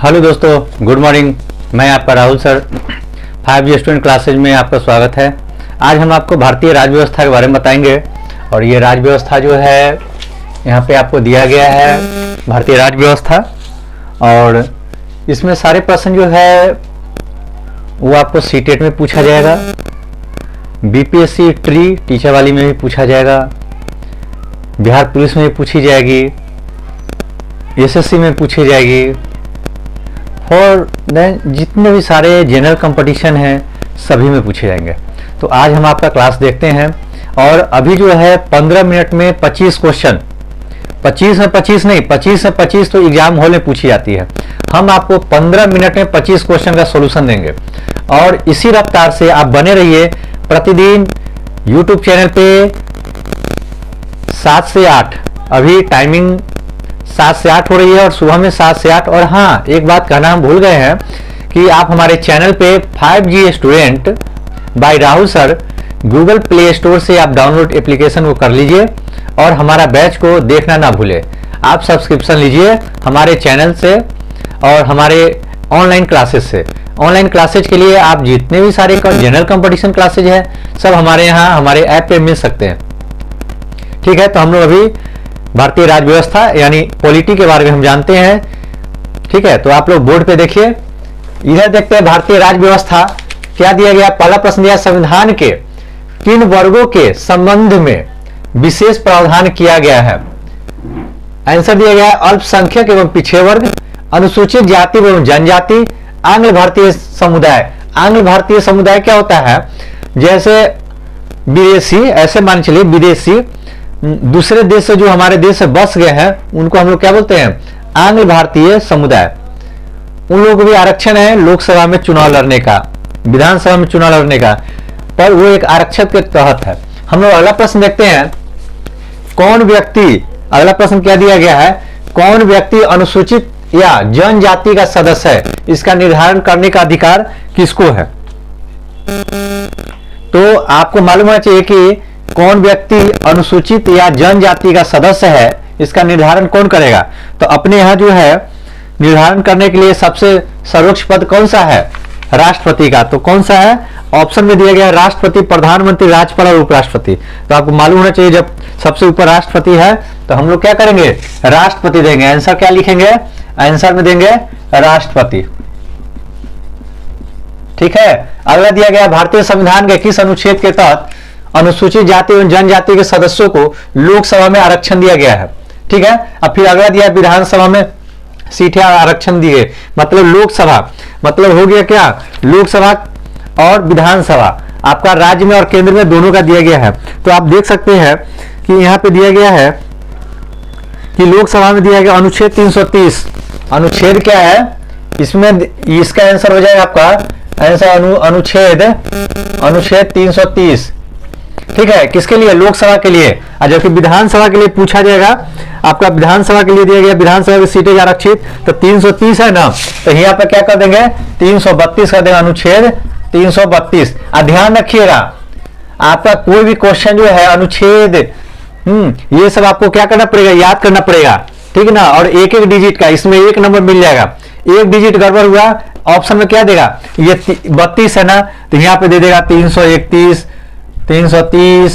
Hello दोस्तों, good morning. मैं आपका Rahul sir 5G student classes में आपका स्वागत है। आज हम आपको भारतीय राज्य व्यवस्था के बारे में बताएंगे और ये राज्य व्यवस्था जो है यहाँ पे आपको दिया गया है, भारतीय राज्य व्यवस्था। और इसमें सारे प्रश्न जो है वो आपको सीटेट में पूछा जाएगा, बीपीएससी ट्री टीचर वाली में भी पूछा जाएगा, बिहार पुलिस में भी पूछी जाएगी, एसएससी में पूछी जाएगी और जितने भी सारे जनरल कंपटीशन हैं सभी में पूछे जाएंगे। तो आज हम आपका क्लास देखते हैं और अभी जो है 15 मिनट में 25 क्वेश्चन, 25 में 25 नहीं, 25 में 25 तो एग्जाम हॉल में पूछी जाती है। हम आपको 15 मिनट में 25 क्वेश्चन का सॉल्यूशन देंगे और इसी रफ्तार से आप बने रहिए। प्रतिदिन यूट्यूब चैनल पे 7 से 8, अभी टाइमिंग 7 से 8 हो रही है और सुबह में 7 से 8। और हाँ, एक बात कहना हम भूल गए हैं कि आप हमारे चैनल पे 5G student by Rahul sir Google Play Store से आप डाउनलोड एप्लीकेशन को कर लीजिए और हमारा बैच को देखना ना भूले। आप सब्सक्रिप्शन लीजिए हमारे चैनल से और हमारे ऑनलाइन क्लासेस से। ऑनलाइन क्लासेज के लिए आप जितने भी सारे जनरल कंपटीशन क्लासेज है सब हमारे यहाँ हमारे ऐप पे मिल सकते हैं। ठीक है, तो हम लोग अभी भारतीय राज्य व्यवस्था यानी पॉलिटी के बारे में हम जानते हैं। ठीक है, तो आप लोग बोर्ड पे देखिए, इधर देखते हैं भारतीय राज्य व्यवस्था क्या दिया गया। पहला प्रश्न दिया, संविधान के किन वर्गों के संबंध में विशेष प्रावधान किया गया है। आंसर दिया गया है अल्पसंख्यक एवं पिछड़े वर्ग, अनुसूचित जाति एवं जनजाति, आंग्ल भारतीय समुदाय। आंग्ल भारतीय समुदाय क्या होता है, जैसे विदेशी, ऐसे मान चलिए विदेशी दूसरे देश से जो हमारे देश से बस गए हैं उनको हम लोग क्या बोलते हैं, आंग्ल भारतीय समुदाय। उन लोगों को भी आरक्षण है लोकसभा में चुनाव लड़ने का, विधानसभा में चुनाव लड़ने का, पर वो एक आरक्षण के तहत है। हम लोग अगला प्रश्न देखते हैं, कौन व्यक्ति, अगला प्रश्न क्या दिया गया है, कौन व्यक्ति अनुसूचित या जनजाति का सदस्य है, इसका निर्धारण करने का अधिकार किसको है। तो आपको मालूम होना चाहिए कि कौन व्यक्ति अनुसूचित या जनजाति का सदस्य है, इसका निर्धारण कौन करेगा। तो अपने यहाँ जो है निर्धारण करने के लिए सबसे सर्वोच्च पद कौन सा है, राष्ट्रपति का। तो कौन सा है, ऑप्शन में दिया गया है राष्ट्रपति, प्रधानमंत्री, राज्यपाल और उपराष्ट्रपति। तो आपको मालूम होना चाहिए जब सबसे ऊपर राष्ट्रपति है तो हम लोग क्या करेंगे, राष्ट्रपति देंगे। आंसर क्या लिखेंगे, आंसर में देंगे राष्ट्रपति। ठीक है, अगला दिया गया भारतीय संविधान के किस अनुच्छेद के तहत अनुसूचित जाति एवं जनजाति के सदस्यों को लोकसभा में आरक्षण दिया गया है। ठीक है, अब फिर अगला दिया विधानसभा में सीटें आरक्षण दिए, मतलब लोकसभा, मतलब हो गया क्या, लोकसभा और विधानसभा आपका राज्य में और केंद्र में दोनों का दिया गया है। तो आप देख सकते हैं कि यहाँ पे दिया गया है कि लोकसभा में दिया गया अनुच्छेद 330। अनुच्छेद क्या है इसमें, इसका आंसर हो जाएगा आपका आंसर अनुच्छेद 330। ठीक है, किसके लिए, लोकसभा के लिए। और जबकि विधानसभा के लिए पूछा जाएगा, आपका विधानसभा के लिए दिया गया विधानसभा की सीटें आरक्षित, तो 330 है ना, तो यहाँ पे क्या कर देंगे 332 कर देंगे, अनुच्छेद 332। ध्यान रखिएगा आपका कोई भी क्वेश्चन जो है अनुच्छेद ये सब आपको क्या करना पड़ेगा, याद करना पड़ेगा। ठीक है ना, और एक एक डिजिट का इसमें एक नंबर मिल जाएगा। एक डिजिट गड़बड़ हुआ ऑप्शन में क्या देगा, ये 32 है ना, तो यहाँ पे दे देगा 331, 330,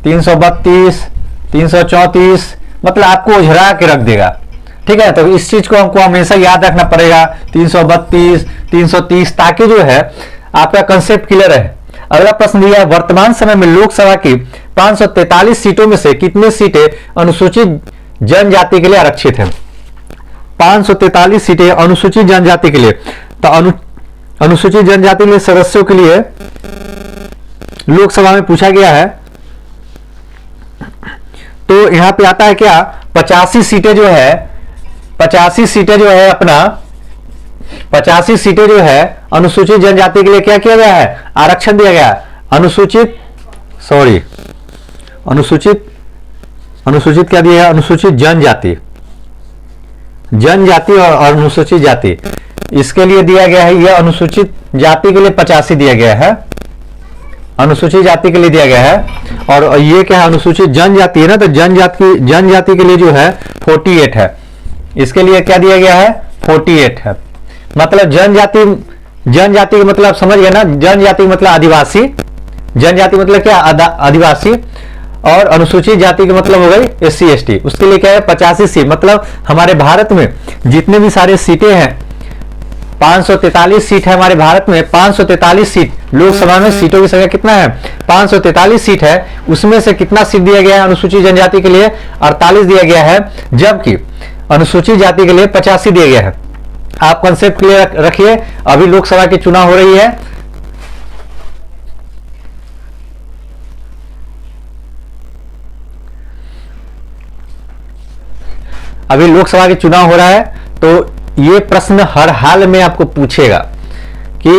332, 334, मतलब आपको उझरा के रख देगा। ठीक है, तो इस चीज को हमको हमेशा याद रखना पड़ेगा, 332, 330, ताकि जो है आपका कंसेप्ट क्लियर है। अगला प्रश्न दिया, वर्तमान समय में लोकसभा की 543 सीटों में से कितनी सीटें अनुसूचित जनजाति के लिए आरक्षित है। 543 सीटें अनुसूचित जनजाति के लिए। तो अनुसूचित जनजाति के लिए सदस्यों के लिए लोकसभा में पूछा गया है। तो यहां पे आता है क्या, 85 सीटें जो है, 85 सीटें जो है अपना 85 सीटें जो है अनुसूचित जनजाति के लिए क्या किया गया है, आरक्षण दिया गया। अनुसूचित क्या दिया है, अनुसूचित जनजाति, जनजाति और अनुसूचित जाति, इसके लिए दिया गया है। यह अनुसूचित जाति के लिए 85 दिया गया है, अनुसूचित जाति के लिए दिया गया है। और ये क्या है, अनुसूचित जनजाति है ना, तो जनजाति के लिए जो है 48 है। इसके लिए क्या दिया गया है, 48 है। मतलब जनजाति, जनजाति का मतलब समझ गए ना, जनजाति का मतलब आदिवासी, जनजाति मतलब क्या, आदिवासी, और अनुसूचित जाति का मतलब हो गई SC ST। उसके लिए क्या है 85 सीट। मतलब हमारे भारत में जितने भी सारे सीटें हैं 543 सीट है हमारे भारत में, 543 सीट लोकसभा में सीटों की संख्या कितना है 543 सीट है। उसमें से कितना सीट दिया गया है अनुसूचित जनजाति के लिए 48 दिया गया है, जबकि अनुसूचित जाति के लिए 85 दिया गया है। आप कॉन्सेप्ट क्लियर रखिए। अभी लोकसभा की चुनाव हो रही है, अभी लोकसभा के चुनाव हो रहा है, तो ये प्रश्न हर हाल में आपको पूछेगा कि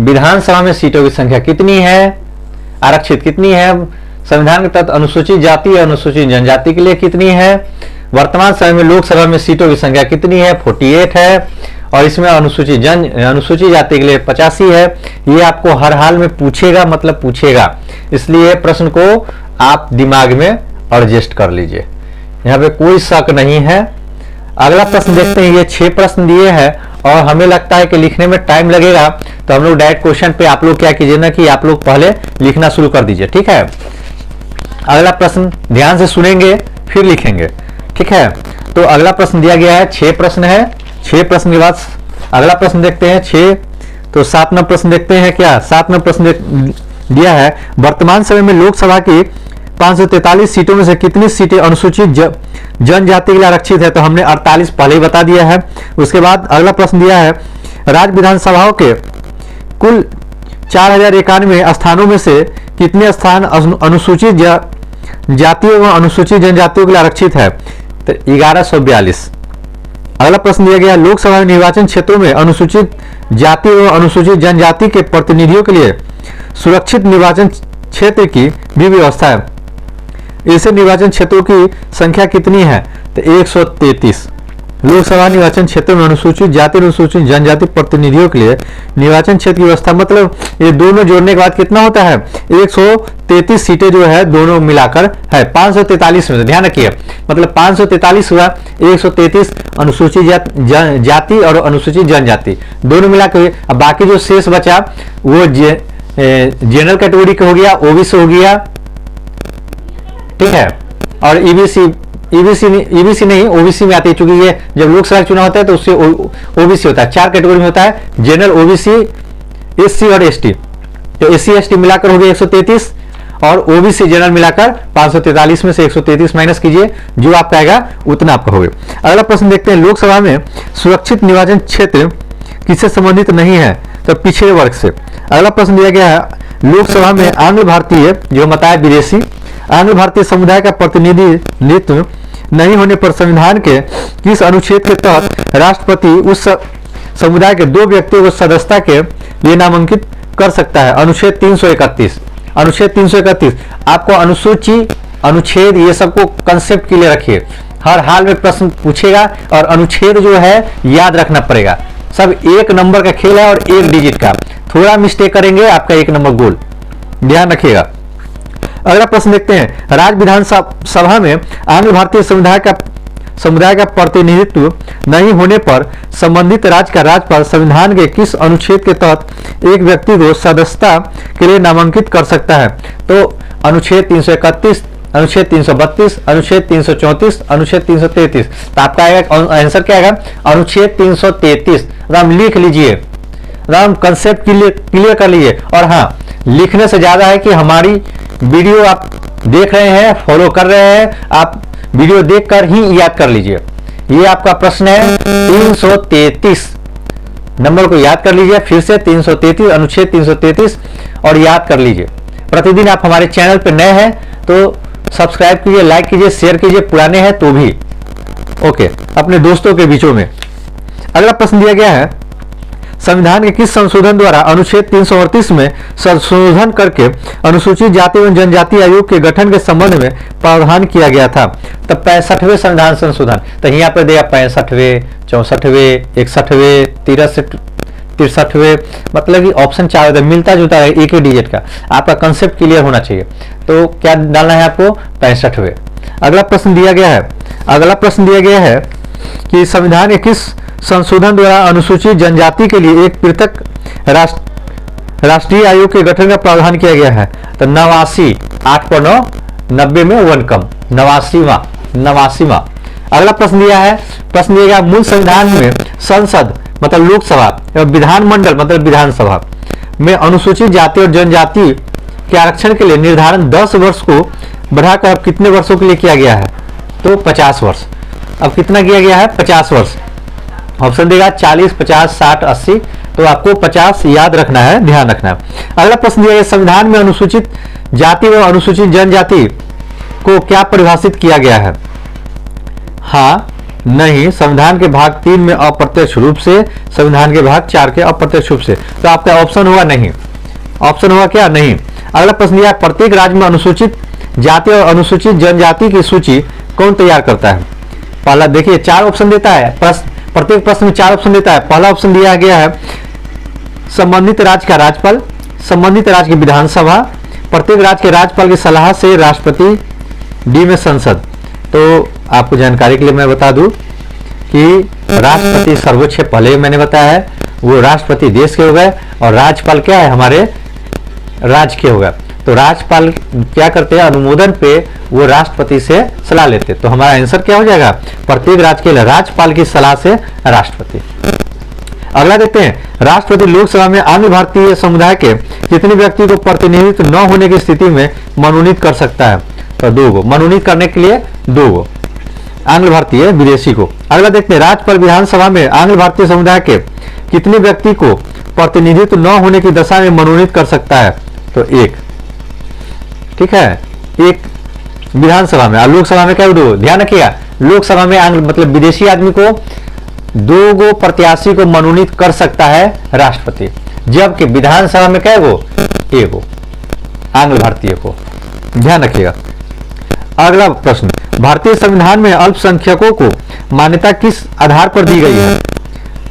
विधानसभा में सीटों की संख्या कितनी है, आरक्षित कितनी है, संविधान के तहत अनुसूचित जाति और अनुसूचित जनजाति के लिए कितनी है, वर्तमान समय में लोकसभा में सीटों की संख्या कितनी है 48 है, और इसमें अनुसूचित जाति के लिए 85 है। ये आपको हर हाल में पूछेगा, मतलब पूछेगा, इसलिए प्रश्न को आप दिमाग में एडजस्ट कर लीजिए, यहाँ पे कोई शक नहीं है। अगला प्रश्न देखते हैं। ये 6 प्रश्न दिए हैं और हमें लगता है कि लिखने में टाइम लगेगा, तो हम लोग डायरेक्ट क्वेश्चन पे आप लोग क्या कीजिए ना कि आप लोग पहले लिखना शुरू कर दीजिए, ठीक है। अगला प्रश्न ध्यान से सुनेंगे फिर लिखेंगे, ठीक है। तो अगला प्रश्न दिया गया है, 6 प्रश्न है। 6 प्रश्न के बाद अगला प्रश्न देखते हैं 6। तो 7 नंबर प्रश्न देखते हैं। क्या 7 नंबर प्रश्न दिया है, वर्तमान समय में लोकसभा की 543 सीटों में से कितनी सीटें अनुसूचित जनजाति के लिए आरक्षित है, तो हमने 48 पहले ही बता दिया है। उसके बाद अगला प्रश्न दिया है, राज्य विधानसभाओं के कुल 4091 स्थानों में से कितने स्थान अनुसूचित जातियों एवं अनुसूचित जनजातियों के लिए आरक्षित है, तो 1142। अगला प्रश्न दिया गया, लोकसभा निर्वाचन क्षेत्रों में अनुसूचित जाति एवं अनुसूचित जनजाति के प्रतिनिधियों के लिए सुरक्षित निर्वाचन क्षेत्र की भी व्यवस्था है, ऐसे निर्वाचन क्षेत्रों की संख्या कितनी है, तो 133। लोकसभा निर्वाचन क्षेत्र में अनुसूचित जाति और अनुसूचित जनजाति प्रतिनिधियों के लिए निर्वाचन क्षेत्र की व्यवस्था, मतलब ये दोनों जोड़ने के बाद कितना होता है 133 सीटें जो है दोनों मिलाकर है 543 में। ध्यान रखिए, मतलब 543 हुआ, 133 अनुसूचित जाति और अनुसूचित जनजाति दोनों मिलाकर। अब बाकी जो शेष बचा वो जनरल कैटेगरी का हो गया, ओबीसी हो गया, ठीक है, और ईबीसी नहीं, ओबीसी में आती है, चूंकि ये जब लोकसभा चुनाव होता है तो उससे ओबीसी होता है। 4 कैटेगरी में होता है, जनरल, ओबीसी, एससी और एसटी। तो एससी एसटी मिलाकर हो गया 133 और ओबीसी जनरल मिलाकर 543 में से 133 माइनस कीजिए, जो आपका आएगा उतना आपका होगा। अगला प्रश्न देखते हैं, लोकसभा में सुरक्षित निर्वाचन क्षेत्र किससे संबंधित नहीं है, तो पिछड़े वर्ग से। अगला प्रश्न दिया गया है, लोकसभा में आंग्ल भारतीय जो बताया विदेशी आंग्ल भारतीय समुदाय का प्रतिनिधित्व नहीं होने पर संविधान के किस अनुच्छेद के तहत राष्ट्रपति उस समुदाय के 2 व्यक्तियों को सदस्यता के लिए नामांकित कर सकता है, अनुच्छेद 331। अनुच्छेद 331 आपको अनुच्छेद ये सबको कंसेप्ट के लिए रखिए, हर हाल में प्रश्न पूछेगा और अनुच्छेद जो है याद रखना पड़ेगा। सब 1 नंबर का खेल है और 1 डिजिट का, थोड़ा मिस्टेक करेंगे आपका 1 नंबर गोल, ध्यान रखिएगा। अगला प्रश्न देखते हैं, राज्य विधानसभा में आंग्ल भारतीय समुदाय का प्रतिनिधित्व नहीं होने पर संबंधित राज्य का राज्यपाल संविधान के किस अनुच्छेद के तहत एक व्यक्ति को सदस्यता के लिए नामांकित कर सकता है, तो अनुच्छेद 331, अनुच्छेद 332, अनुच्छेद 334, अनुच्छेद 333। तो आपका आंसर क्या आएगा, अनुच्छेद 333। राम लिख लीजिए, राम कंसेप्ट क्लियर कर लीजिए। और हाँ, लिखने से ज्यादा है कि हमारी वीडियो आप देख रहे हैं, फॉलो कर रहे हैं, आप वीडियो देखकर ही याद कर लीजिए। ये आपका प्रश्न है 333 नंबर को याद कर लीजिए, फिर से 333 अनुच्छेद 333 और याद कर लीजिए। प्रतिदिन आप हमारे चैनल पर नए हैं तो सब्सक्राइब कीजिए, लाइक कीजिए, शेयर कीजिए, पुराने हैं तो भी ओके, अपने दोस्तों के बीचों में। अगला प्रश्न दिया गया है, संविधान के किस संशोधन द्वारा अनुच्छेद 338 में संशोधन करके अनुसूचित जाति एवं जनजाति आयोग के गठन के संबंध में प्रावधान किया गया था, तो 65वें संविधान संशोधन। तो यहाँ पर दिया 65वें, 64वें, 61वें, 63वें, मतलब कि ऑप्शन 4 मिलता जुलता है, एक ही डिजिट का। आपका कंसेप्ट क्लियर होना चाहिए, तो क्या डालना है आपको 65वें। अगला प्रश्न दिया गया है कि संविधान के किस संशोधन द्वारा अनुसूचित जनजाति के लिए एक पृथक राष्ट्रीय आयोग के गठन का प्रावधान किया गया है। तो 89, 8 पर 9, 90 में 1 कम, 89वां। अगला प्रश्न दिया है, प्रश्न दिया गया मूल संविधान में संसद मतलब लोकसभा एवं विधानमंडल मतलब विधानसभा में अनुसूचित जाति और जनजाति के आरक्षण के लिए निर्धारण 10 वर्ष को बढ़ाकर अब कितने वर्षों के लिए किया गया है? तो 50 वर्ष। अब कितना किया गया है? 50 वर्ष। ऑप्शन देगा 40, 50, 60, 80। तो आपको 50 याद रखना है, ध्यान रखना है। अगला प्रश्न दिया गया, संविधान में अनुसूचित जाति व अनुसूचित जनजाति को क्या परिभाषित किया गया है? हाँ, नहीं। संविधान के भाग 3 में अप्रत्यक्ष रूप से, संविधान के भाग 4 के अप्रत्यक्ष रूप से। तो आपका ऑप्शन होगा नहीं। ऑप्शन होगा क्या? नहीं। अगला प्रश्न दिया, प्रत्येक राज्य में अनुसूचित जाति और अनुसूचित जनजाति की सूची कौन तैयार करता है? पहला देखिए 4 ऑप्शन देता है, प्रत्येक प्रश्न में 4 ऑप्शन देता है। पहला ऑप्शन दिया गया है संबंधित राज्य का राज्यपाल, संबंधित राज्य की विधानसभा, प्रत्येक राज्य के राज्यपाल की सलाह से राष्ट्रपति, डी में संसद। तो आपको जानकारी के लिए मैं बता दूं कि राष्ट्रपति सर्वोच्च पहले मैंने बताया है, वो राष्ट्रपति देश के हो गए और राज्यपाल क्या है? हमारे राज्य के हो गए। तो राज्यपाल क्या करते हैं? अनुमोदन पे वो राष्ट्रपति से सलाह लेते। तो हमारा आंसर क्या हो जाएगा? प्रत्येक राज्य के राज्यपाल की सलाह से राष्ट्रपति। अगला देखते हैं, राष्ट्रपति लोकसभा में आंग्ल भारतीय समुदाय के कितने व्यक्ति को प्रतिनिधित्व न होने की स्थिति में मनोनीत कर सकता है? तो 2 गो मनोनीत करने के लिए 2 गो आंग्ल भारतीय विदेशी को। अगला देखते हैं, राज्यपाल विधानसभा में आंग्ल भारतीय समुदाय के कितने व्यक्ति को प्रतिनिधित्व न होने की दशा में मनोनीत कर सकता है? तो 1। ठीक है, 1 विधानसभा में। और लोकसभा में क्या? 2। ध्यान रखिएगा, लोकसभा में आंग्ल मतलब विदेशी आदमी को 2 गो प्रत्याशी को मनोनीत कर सकता है राष्ट्रपति, जबकि विधानसभा में क्या गो? 1 गो आंग्ल भारतीय को। ध्यान रखिएगा। अगला प्रश्न, भारतीय संविधान में अल्पसंख्यकों को मान्यता किस आधार पर दी गई है?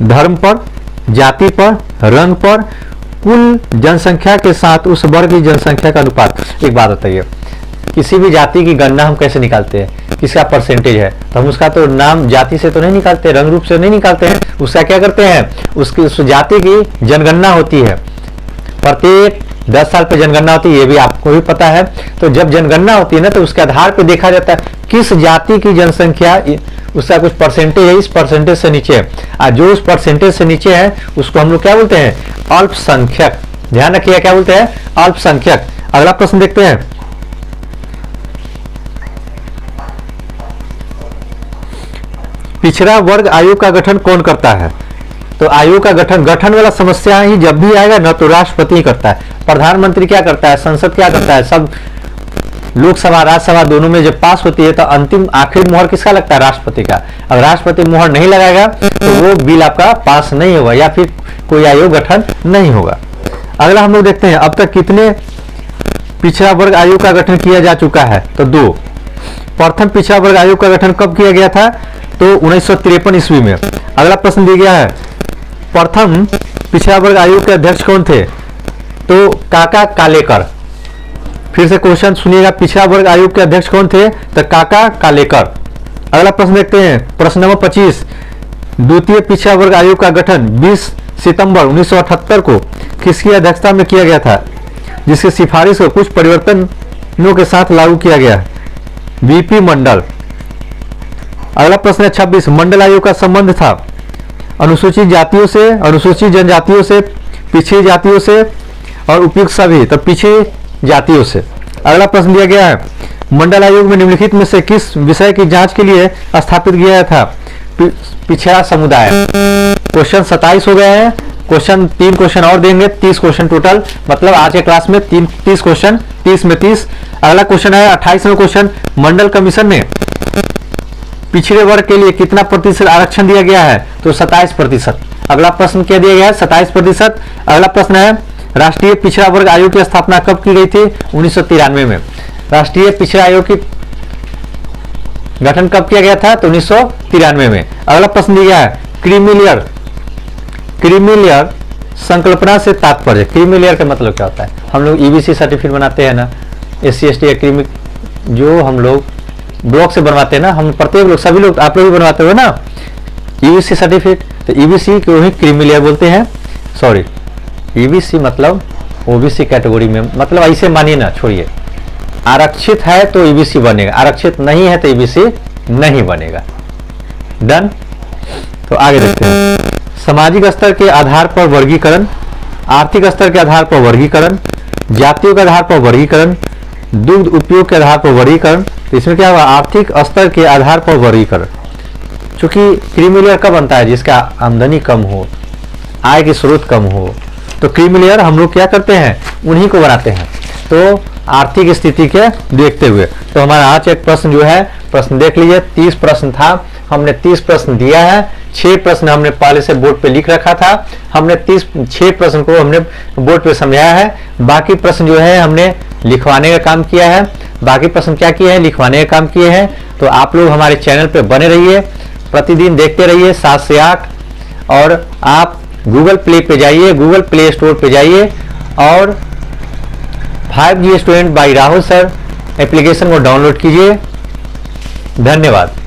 धर्म पर, जाति पर, रंग पर, कुल जनसंख्या के साथ उस वर्ग की जनसंख्या का अनुपात। एक बात बताइए, किसी भी जाति की गणना हम कैसे निकालते हैं? किसका परसेंटेज है? तो हम उसका तो नाम जाति से तो नहीं निकालते, रंग रूप से नहीं निकालते हैं। उसका क्या करते हैं? उसकी उस जाति की जनगणना होती है, प्रत्येक 10 साल पे जनगणना होती है, ये भी आपको भी पता है। तो जब जनगणना होती है ना, तो उसके आधार पे देखा जाता है किस जाति की जनसंख्या, उसका कुछ परसेंटेज है, इस परसेंटेज से नीचे है। और जो उस परसेंटेज से नीचे है उसको हम लोग क्या बोलते हैं? अल्पसंख्यक। ध्यान रखिएगा, क्या बोलते हैं? अल्पसंख्यक। अगला प्रश्न देखते हैं, पिछड़ा वर्ग आयोग का गठन कौन करता है? तो आयोग का गठन वाला समस्या ही जब भी आएगा ना, तो राष्ट्रपति ही करता है। प्रधानमंत्री क्या करता है? संसद क्या करता है? सब लोकसभा राज्यसभा दोनों में जब पास होती है तो अंतिम आखिरी मोहर किसका लगता है? राष्ट्रपति का। अगर राष्ट्रपति मोहर नहीं लगाएगा तो वो बिल आपका पास नहीं होगा या फिर कोई आयोग गठन नहीं होगा। अगला हम लोग देखते हैं, अब तक कितने पिछड़ा वर्ग आयोग का गठन किया जा चुका है? तो 2। प्रथम पिछड़ा वर्ग आयोग का गठन कब किया गया था? तो 1953 ईस्वी में। अगला प्रश्न दिया गया है, प्रथम पिछड़ा वर्ग आयोग के अध्यक्ष कौन थे? तो काका कालेकर। फिर से क्वेश्चन सुनिएगा, पिछड़ा वर्ग आयोग के अध्यक्ष कौन थे? तो काका कालेकर। अगला प्रश्न देखते हैं, प्रश्न नंबर 25, द्वितीय पिछड़ा वर्ग आयोग का गठन 20 सितंबर 1978 को किसकी अध्यक्षता में किया गया था, जिसकी सिफारिश को कुछ परिवर्तनों के साथ लागू किया गया? बीपी मंडल। अगला प्रश्न है 26, मंडल आयोग का संबंध था अनुसूचित जातियों से, अनुसूचित जनजातियों से, पिछड़ी जातियों से और उपयुक्त सभी, तो पिछड़ी जातियों से। अगला प्रश्न दिया गया है, मंडल आयोग में निम्नलिखित में से किस विषय की जांच के लिए स्थापित किया गया था? पिछड़ा समुदाय। क्वेश्चन 27 हो गए हैं, क्वेश्चन 3 क्वेश्चन और देंगे, 30 क्वेश्चन टोटल, मतलब आज के क्लास में 30 क्वेश्चन, 30 में 30। अगला क्वेश्चन है 28वां क्वेश्चन, मंडल कमीशन में पिछड़े वर्ग के लिए कितना प्रतिशत आरक्षण दिया गया है? तो 27%। अगला प्रश्न क्या दिया गया है? 27%। अगला प्रश्न है, राष्ट्रीय पिछड़ा वर्ग आयोग की स्थापना कब की गई थी? 1993 में। राष्ट्रीय पिछड़ा आयोग की गठन कब किया गया था? तो 1993 में। अगला प्रश्न दिया है, क्रीमी लेयर संकल्पना से तात्पर्य। क्रीमी लेयर का मतलब क्या होता है? हम लोग ईबीसी सर्टिफिकेट बनाते हैं ना, SC ST या क्रीमी, जो हम लोग ब्लॉक से बनवाते हैं ना, हम प्रत्येक लोग, सभी लोग, आप लोग भी बनवाते हो ना ईबीसी सर्टिफिकेट। तो ईबीसी को ही क्रीमी लेयर बोलते हैं। सॉरी, ईबीसी मतलब ओबीसी कैटेगरी में, मतलब ऐसे मानिए ना, छोड़िए, आरक्षित है तो ईबीसी बनेगा, आरक्षित नहीं है तो ईबीसी नहीं बनेगा। डन। तो आगे देखते हैं। सामाजिक स्तर के आधार पर वर्गीकरण, आर्थिक स्तर के आधार पर वर्गीकरण, जातियों के आधार पर वर्गीकरण, दुग्ध उपयोग के आधार पर वर्गीकरण। तो इसमें क्या हुआ, आर्थिक स्तर के आधार पर वर्गीकरण। चूंकि क्रीमी लेयर कब बनता है, जिसका आमदनी कम हो, आय के स्रोत कम हो, तो क्रीमी लेयर हम लोग क्या करते हैं, उन्हीं को बनाते हैं। तो आर्थिक स्थिति के देखते हुए, तो हमारा आज एक प्रश्न जो है, प्रश्न देख लीजिए, 30 प्रश्न था, हमने 30 प्रश्न दिया है, 6 प्रश्न हमने पहले से बोर्ड पे लिख रखा था, हमने 6 प्रश्न को हमने बोर्ड पे समझाया है, बाकी प्रश्न जो है हमने लिखवाने का काम किया है, बाकी प्रश्न क्या किए हैं, लिखवाने का काम किए हैं। तो आप लोग हमारे चैनल पे बने रहिए, प्रतिदिन देखते रहिए 7 से 8, और आप गूगल प्ले पे जाइए, गूगल प्ले स्टोर पे जाइए और 5G student by Rahul sir application को डाउनलोड कीजिए। धन्यवाद।